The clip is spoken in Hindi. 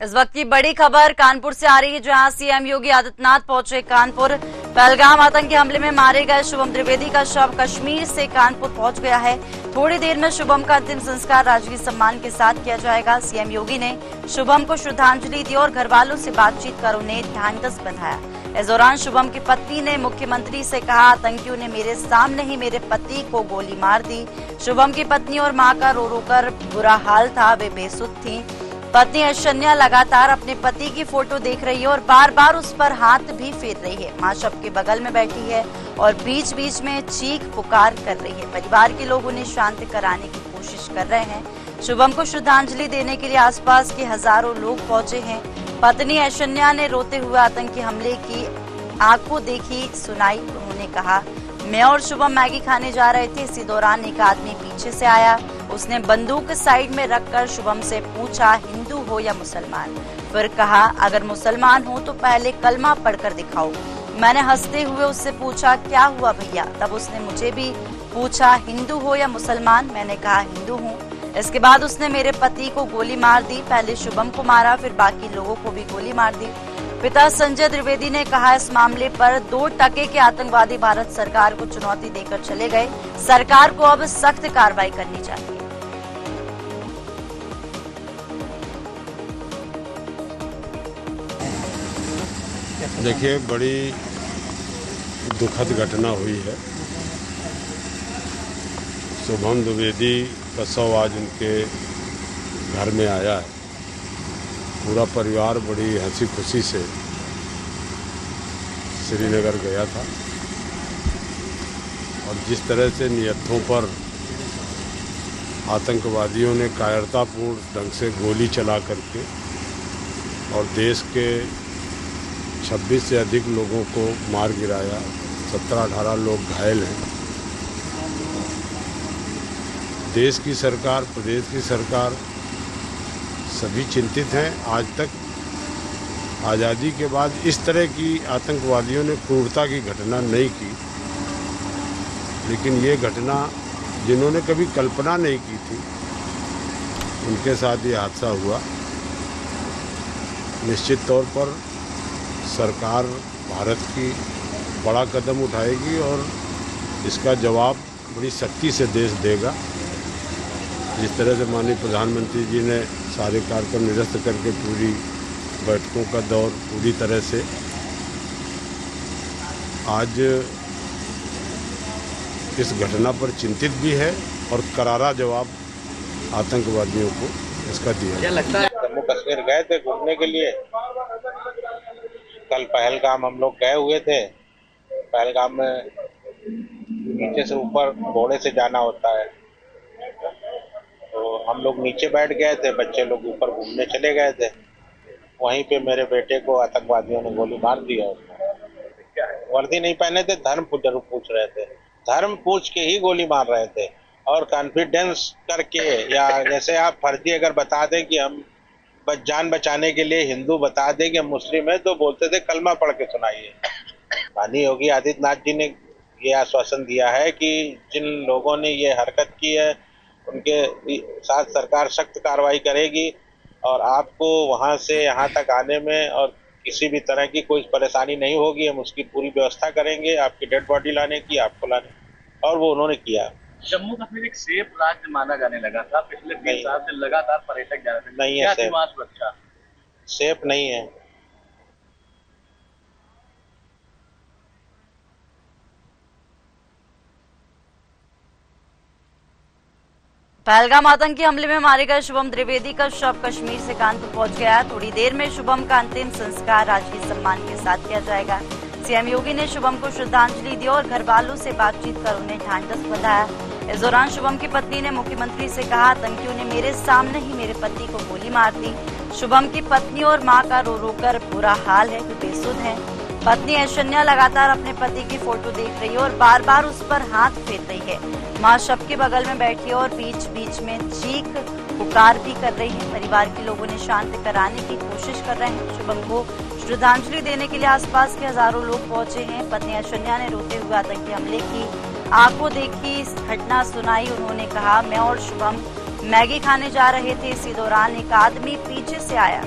इस वक्त की बड़ी खबर कानपुर से आ रही है, जहां सीएम योगी आदित्यनाथ पहुंचे कानपुर। पहलगाम आतंकी हमले में मारे गए शुभम त्रिवेदी का शव कश्मीर से कानपुर पहुंच गया है। थोड़ी देर में शुभम का अंतिम संस्कार राजकीय सम्मान के साथ किया जाएगा। सीएम योगी ने शुभम को श्रद्धांजलि दी और घर वालों से बातचीत कर उन्हें ध्यानदस बंधाया। इस दौरान शुभम की पत्नी ने मुख्यमंत्री से कहा, आतंकियों ने मेरे सामने ही मेरे पति को गोली मार दी। शुभम की पत्नी और मां का रो रो कर बुरा हाल था, वे बेसुध थी। पत्नी ऐश्वर्या लगातार अपने पति की फोटो देख रही है और बार बार उस पर हाथ भी फेर रही है। मां शव के बगल में बैठी है और बीच बीच में चीख पुकार कर रही है। परिवार के लोग उन्हें शांत कराने की कोशिश कर रहे हैं। शुभम को श्रद्धांजलि देने के लिए आसपास के हजारों लोग पहुंचे हैं। पत्नी ऐश्वर्या ने रोते हुए आतंकी हमले की आंखों देखी सुनाई। उन्होंने कहा, मैं और शुभम मैगी खाने जा रहे थे, इसी दौरान एक आदमी पीछे से आया। उसने बंदूक साइड में रखकर शुभम से पूछा, हिंदू हो या मुसलमान। फिर कहा, अगर मुसलमान हो तो पहले कलमा पढ़कर दिखाओ। मैंने हंसते हुए उससे पूछा, क्या हुआ भैया? तब उसने मुझे भी पूछा, हिंदू हो या मुसलमान? मैंने कहा, हिंदू हूँ। इसके बाद उसने मेरे पति को गोली मार दी। पहले शुभम को मारा, फिर बाकी लोगों को भी गोली मार दी। पिता संजय त्रिवेदी ने कहा, इस मामले पर 2 टके के आतंकवादी भारत सरकार को चुनौती देकर चले गए। सरकार को अब सख्त कार्रवाई करनी चाहिए। देखिए, बड़ी दुखद घटना हुई है। शुभम द्विवेदी का शव आज उनके घर में आया है। पूरा परिवार बड़ी हंसी खुशी से श्रीनगर गया था और जिस तरह से नियतों पर आतंकवादियों ने कायरतापूर्ण ढंग से गोली चला करके और देश के 26 से अधिक लोगों को मार गिराया, 17-18 लोग घायल हैं। देश की सरकार, प्रदेश की सरकार सभी चिंतित हैं। आज तक आज़ादी के बाद इस तरह की आतंकवादियों ने क्रूरता की घटना नहीं की, लेकिन ये घटना जिन्होंने कभी कल्पना नहीं की थी, उनके साथ ये हादसा हुआ। निश्चित तौर पर सरकार भारत की बड़ा कदम उठाएगी और इसका जवाब बड़ी सख्ती से देश देगा। जिस तरह से माननीय प्रधानमंत्री जी ने सारे कार्यक्रम निरस्त करके पूरी बैठकों का दौर पूरी तरह से आज इस घटना पर चिंतित भी है और करारा जवाब आतंकवादियों को इसका दिया। क्या लगता है? जम्मू कश्मीर गए थे घूमने के लिए। कल पहलगाम हम लोग गए हुए थे। पहलगाम में नीचे से ऊपर घोड़े से जाना होता है, तो हम लोग नीचे बैठ गए थे, बच्चे लोग ऊपर घूमने चले गए थे। वहीं पे मेरे बेटे को आतंकवादियों ने गोली मार दिया। वर्दी नहीं पहने थे, धर्म पूछ रहे थे, धर्म पूछ के ही गोली मार रहे थे और कॉन्फिडेंस करके, या जैसे आप फर्जी अगर बता दें कि हम जान बचाने के लिए हिंदू बता दें कि हम मुस्लिम है, तो बोलते थे कलमा पढ़ के सुनाइए। माननीय योगी आदित्यनाथ जी ने ये आश्वासन दिया है कि जिन लोगों ने ये हरकत की है उनके साथ सरकार सख्त कार्रवाई करेगी और आपको वहां से यहाँ तक आने में और किसी भी तरह की कोई परेशानी नहीं होगी। हम उसकी पूरी व्यवस्था करेंगे, आपकी डेड बॉडी लाने की, आपको लाने, और वो उन्होंने किया। जम्मू कश्मीर एक सेफ राज्य माना जाने लगा था। पिछले 20 साल से लगातार पर्यटक जा रहे थे। नहीं है, सुरक्षा सेफ नहीं है। पहलगाम आतंकी हमले में मारे गए शुभम त्रिवेदी का शव कश्मीर से कानपुर पहुंच गया। थोड़ी देर में शुभम का अंतिम संस्कार राजकीय सम्मान के साथ किया जाएगा। सीएम योगी ने शुभम को श्रद्धांजलि दी और घर वालों से बातचीत कर उन्हें ढांढस बंधाया। इस दौरान शुभम की पत्नी ने मुख्यमंत्री से कहा, आतंकियों ने मेरे सामने ही मेरे पति को गोली मार दी। शुभम की पत्नी और मां का रो रो कर बुरा हाल है, वे बेसुध हैं। पत्नी ऐश्वर्या लगातार अपने पति की फोटो देख रही है और बार बार उस पर हाथ फेर रही है। मां शव के बगल में बैठी है और बीच बीच में चीख पुकार भी कर रही है। परिवार के लोगों ने शांत कराने की कोशिश कर रहे हैं। शुभम को श्रद्धांजलि देने के लिए आसपास के हजारों लोग पहुंचे हैं। पत्नी ऐश्वर्या ने रोते हुए आतंकी हमले की आंखों देखी घटना सुनाई। उन्होंने कहा, मैं और शुभम मैगी खाने जा रहे थे, इसी दौरान एक आदमी पीछे से आया।